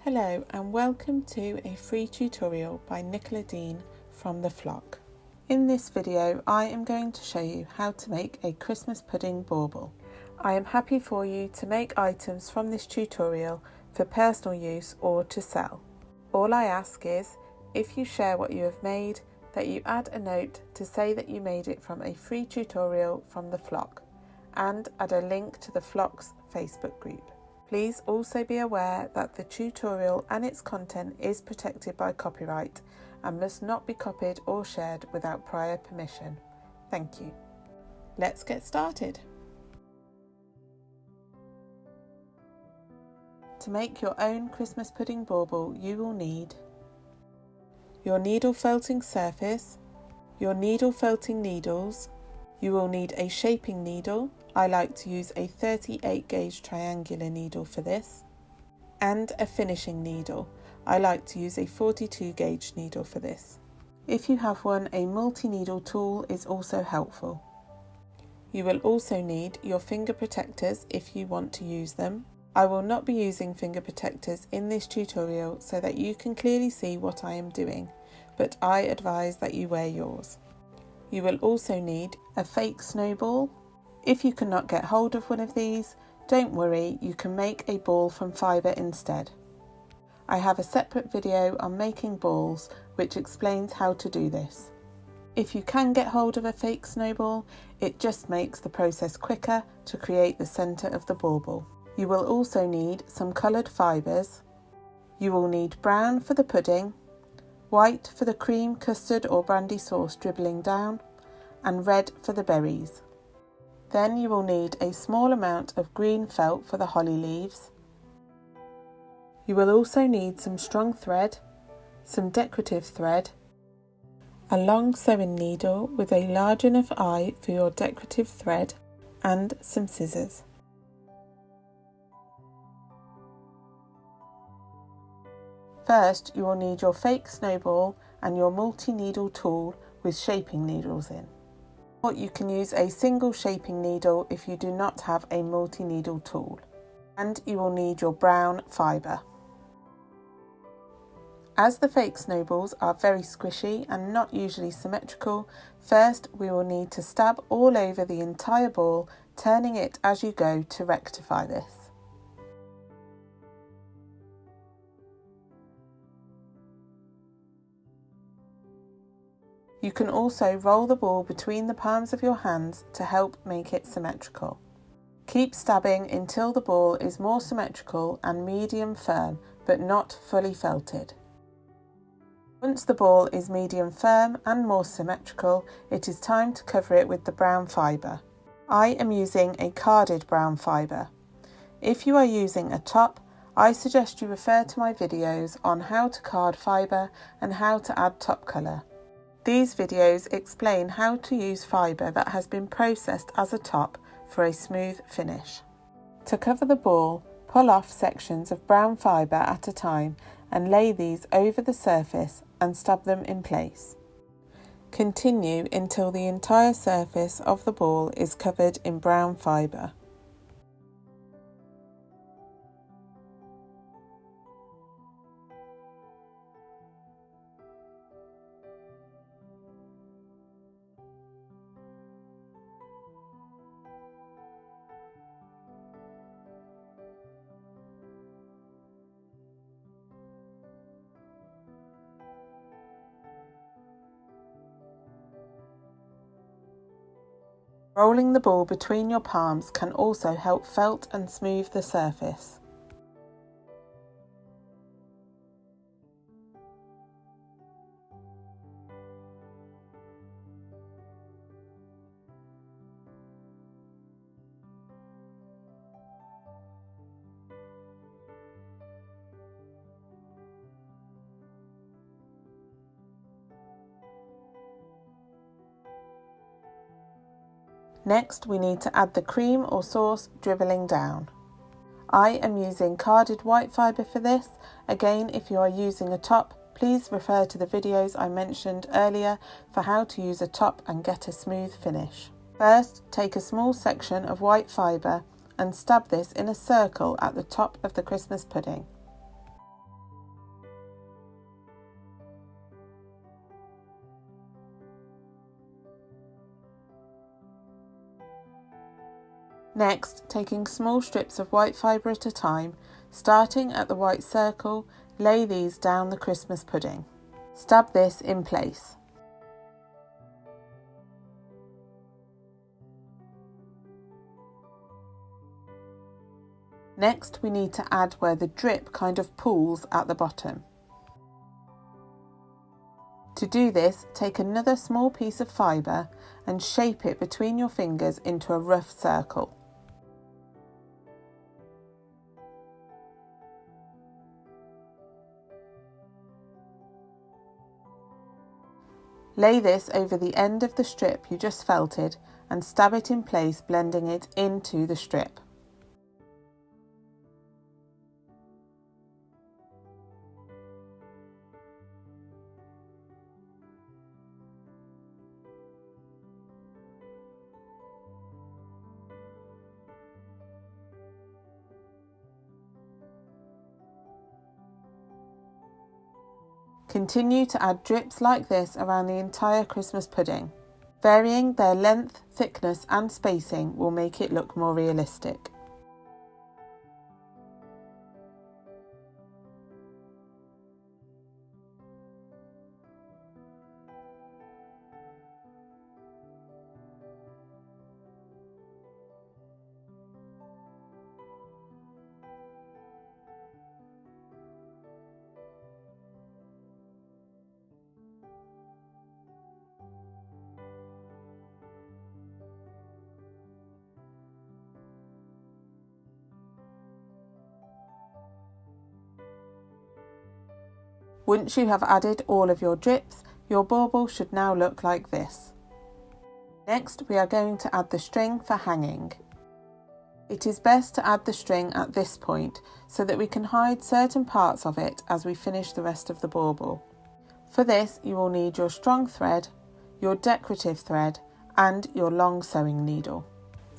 Hello and welcome to a free tutorial by Nicola from the Flock. In this video I am going to show you how to make a Christmas pudding bauble. I am happy for you to make items from this tutorial for personal use or to sell. All I ask is, if you share what you have made, that you add a note to say that you made it from a free tutorial from the Flock, and add a link to the Flock's Facebook group. Please also be aware that the tutorial and its content is protected by copyright and must not be copied or shared without prior permission. Thank you. Let's get started. To make your own Christmas pudding bauble, you will need your needle felting surface, your needle felting needles. You will need a shaping needle. I like to use a 38 gauge triangular needle for this, and a finishing needle. I like to use a 42 gauge needle for this. If you have one, a multi-needle tool is also helpful. You will also need your finger protectors if you want to use them. I will not be using finger protectors in this tutorial so that you can clearly see what I am doing, but I advise that you wear yours. You will also need a fake snowball. If you cannot get hold of one of these, don't worry, you can make a ball from fibre instead. I have a separate video on making balls which explains how to do this. If you can get hold of a fake snowball, it just makes the process quicker to create the centre of the bauble. You will also need some coloured fibres. You will need brown for the pudding, white for the cream, custard or brandy sauce dribbling down, and red for the berries. Then you will need a small amount of green felt for the holly leaves. You will also need some strong thread, some decorative thread, a long sewing needle with a large enough eye for your decorative thread, and some scissors. First, you will need your fake snowball and your multi-needle tool with shaping needles in. Or you can use a single shaping needle if you do not have a multi-needle tool. And you will need your brown fibre. As the fake snowballs are very squishy and not usually symmetrical, first we will need to stab all over the entire ball, turning it as you go to rectify this. You can also roll the ball between the palms of your hands to help make it symmetrical. Keep stabbing until the ball is more symmetrical and medium firm, but not fully felted. Once the ball is medium firm and more symmetrical, it is time to cover it with the brown fibre. I am using a carded brown fibre. If you are using a top, I suggest you refer to my videos on how to card fibre and how to add top colour. These videos explain how to use fibre that has been processed as a top for a smooth finish. To cover the ball, pull off sections of brown fibre at a time and lay these over the surface and stab them in place. Continue until the entire surface of the ball is covered in brown fibre. Rolling the ball between your palms can also help felt and smooth the surface. Next, we need to add the cream or sauce dribbling down. I am using carded white fibre for this. Again, if you are using a top, please refer to the videos I mentioned earlier for how to use a top and get a smooth finish. First, take a small section of white fibre and stab this in a circle at the top of the Christmas pudding. Next, taking small strips of white fibre at a time, starting at the white circle, lay these down the Christmas pudding. Stab this in place. Next, we need to add where the drip kind of pools at the bottom. To do this, take another small piece of fibre and shape it between your fingers into a rough circle. Lay this over the end of the strip you just felted and stab it in place, blending it into the strip. Continue to add drips like this around the entire Christmas pudding. Varying their length, thickness and spacing will make it look more realistic. Once you have added all of your drips, your bauble should now look like this. Next, we are going to add the string for hanging. It is best to add the string at this point so that we can hide certain parts of it as we finish the rest of the bauble. For this, you will need your strong thread, your decorative thread, and your long sewing needle,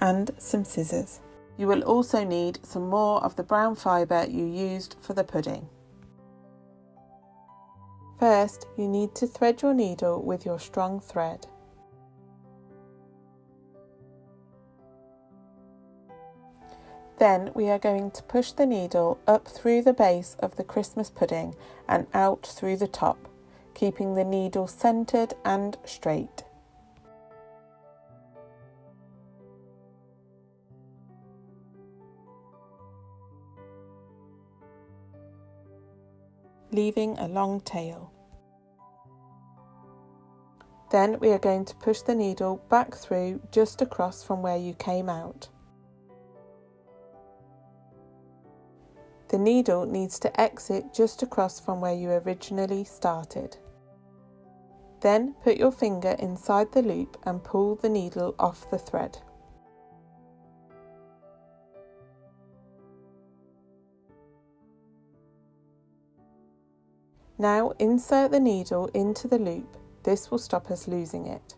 and some scissors. You will also need some more of the brown fibre you used for the pudding. First, you need to thread your needle with your strong thread. Then we are going to push the needle up through the base of the Christmas pudding and out through the top, keeping the needle centred and straight. Leaving a long tail. Then we are going to push the needle back through just across from where you came out. The needle needs to exit just across from where you originally started. Then put your finger inside the loop and pull the needle off the thread. Now insert the needle into the loop. This will stop us losing it.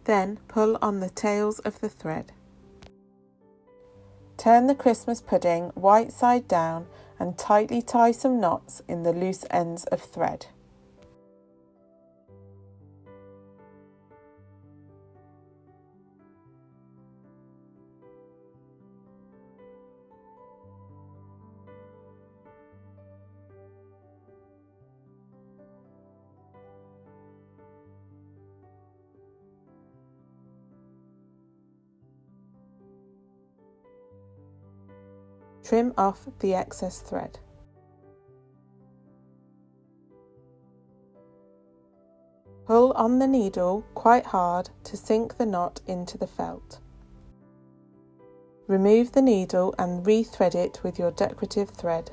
Then pull on the tails of the thread. Turn the Christmas pudding white side down and tightly tie some knots in the loose ends of thread. Trim off the excess thread. Pull on the needle quite hard to sink the knot into the felt. Remove the needle and re-thread it with your decorative thread.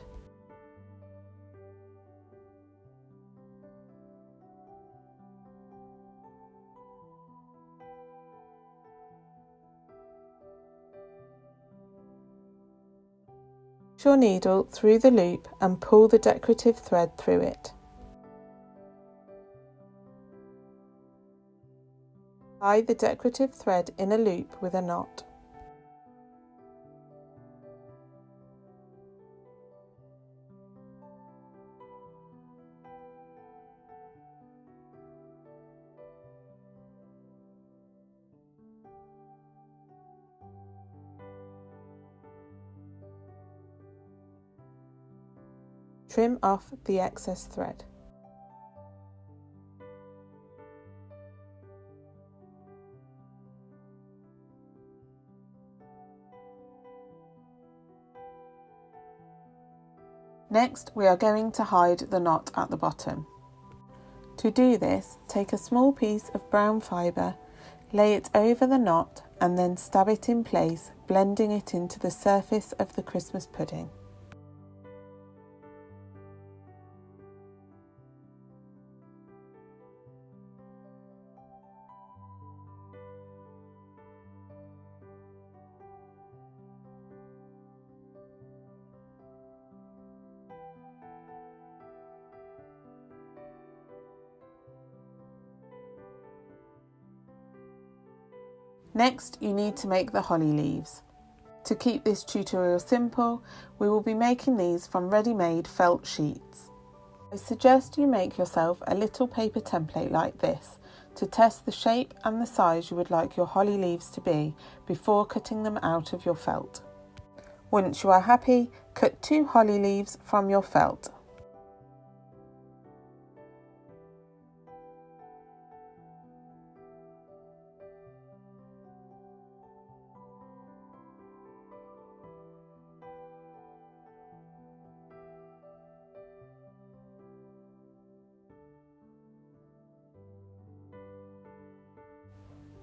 Your needle through the loop and pull the decorative thread through it. Tie the decorative thread in a loop with a knot. Trim off the excess thread. Next, we are going to hide the knot at the bottom. To do this, take a small piece of brown fibre, lay it over the knot and then stab it in place, blending it into the surface of the Christmas pudding. Next, you need to make the holly leaves. To keep this tutorial simple, we will be making these from ready-made felt sheets. I suggest you make yourself a little paper template like this to test the shape and the size you would like your holly leaves to be before cutting them out of your felt. Once you are happy, cut 2 holly leaves from your felt.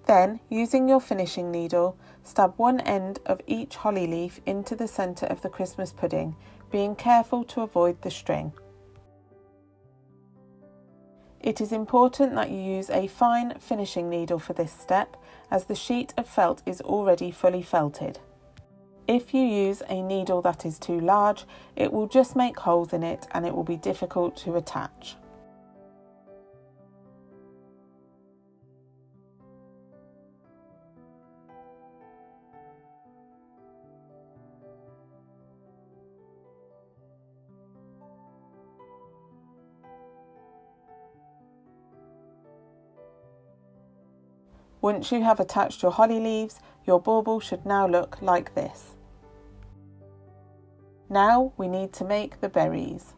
Then, using your finishing needle, stab one end of each holly leaf into the centre of the Christmas pudding, being careful to avoid the string. It is important that you use a fine finishing needle for this step, as the sheet of felt is already fully felted. If you use a needle that is too large, it will just make holes in it and it will be difficult to attach. Once you have attached your holly leaves, your bauble should now look like this. Now we need to make the berries.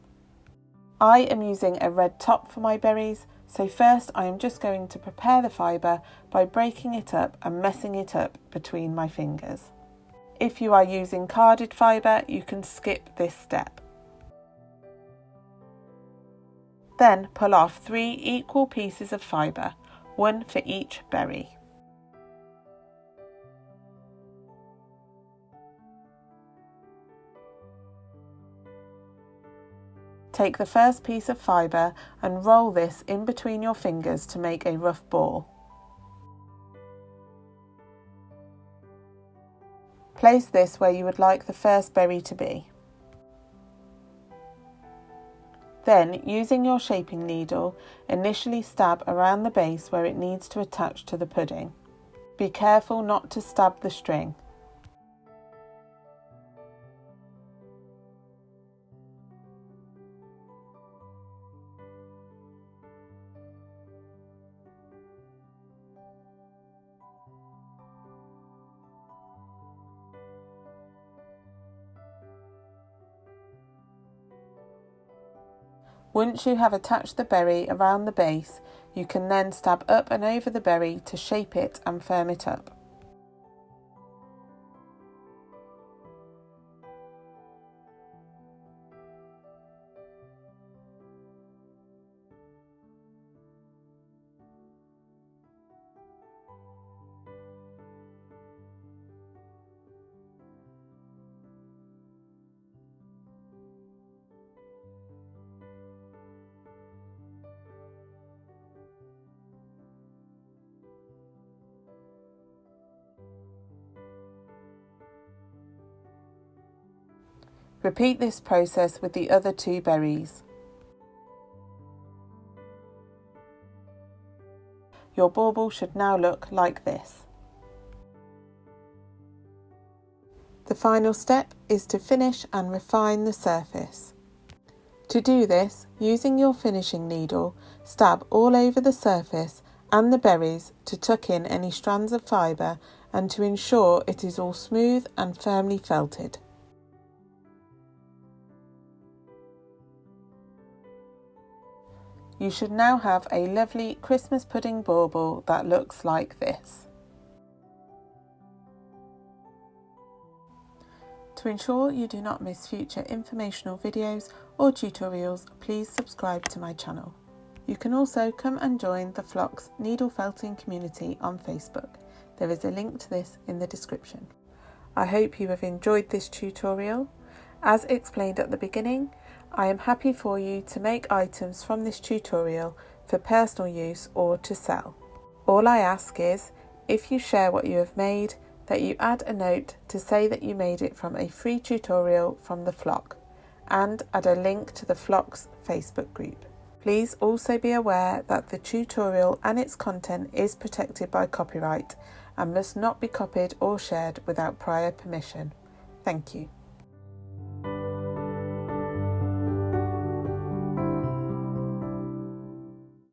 I am using a red top for my berries, so first I am just going to prepare the fibre by breaking it up and messing it up between my fingers. If you are using carded fibre, you can skip this step. Then pull off 3 equal pieces of fibre, 1 for each berry. Take the first piece of fibre and roll this in between your fingers to make a rough ball. Place this where you would like the first berry to be. Then, using your shaping needle, initially stab around the base where it needs to attach to the pudding. Be careful not to stab the string. Once you have attached the berry around the base, you can then stab up and over the berry to shape it and firm it up. Repeat this process with the other 2 berries. Your bauble should now look like this. The final step is to finish and refine the surface. To do this, using your finishing needle, stab all over the surface and the berries to tuck in any strands of fibre and to ensure it is all smooth and firmly felted. You should now have a lovely Christmas pudding bauble that looks like this. To ensure you do not miss future informational videos or tutorials, please subscribe to my channel. You can also come and join the Flock's needle felting community on Facebook. There is a link to this in the description. I hope you have enjoyed this tutorial. As explained at the beginning, I am happy for you to make items from this tutorial for personal use or to sell. All I ask is, if you share what you have made, that you add a note to say that you made it from a free tutorial from the Flock, and add a link to the Flock's Facebook group. Please also be aware that the tutorial and its content is protected by copyright and must not be copied or shared without prior permission. Thank you.